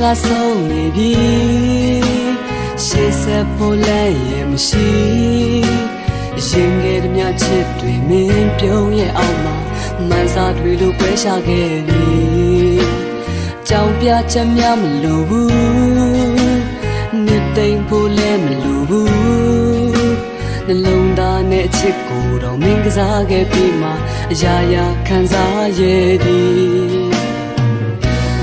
ကဆုံးနေပြီရှေ့ဆက်ဖို့လည်းရင်မရှိရင်ငယ်တမျှချစ်တွေမင်းပြုံးရဲ့အောက်မှာမှန်စာတွေလိုပွဲရှာခဲ့ပြီကြောင်ပြချက်များမလိုဘူးနှစ်သိမ့်ဖို့လည်းမလိုဘူးနှလုံးသားနဲ့အချစ်ကိုတော့မင်းကစားခဲ့ပြီးမှအရာရာခံစားရသည်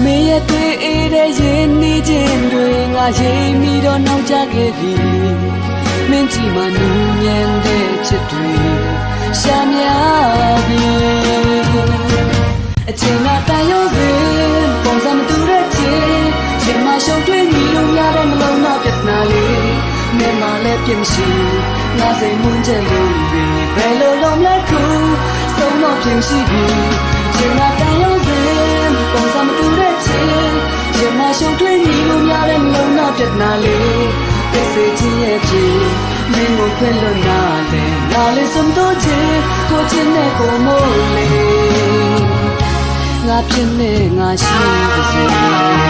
မင်းရဲ့တွေ့အေးတဲ့ရင်နေခြင်းတွေငါရိပ်မိတော့နောက်ကျခဲ့သည်မင်းကြည့်မှနူးညံ့တဲ့ချစ်တွေရှာများပြီအချိန်ကတန်ရုံးစဉ်ပုံစံမတူတဲ့ချစ်ရင်မရှုံတွေ့ညီလို့များတဲ့မလုံးတော့ပြတ်နာလေးမင်းမလည်းပြင်းမရှိငါစိတ်မွန်းချက်လို့ဘယ်လိုလုံးလဲခုဆုံးတော့ပြင်းရှိပြီရင်ကတန်ရုံးစဉ်ပုံစံမတူတဲ့ချစ်ရင်မရှုံတွေ့ညီလို့များတဲ့မလုံးတော့ပြတ်နာလေးပြည့်စုံခြင်းရဲ့ဖြစ်မင်းကိုခွင့်လွတ်နာတယ်နားလေးစုံတော့ခြင်းကိုချင်းနဲ့ကိုမို့လေငါဖြစ်နေငါရှိပါစေ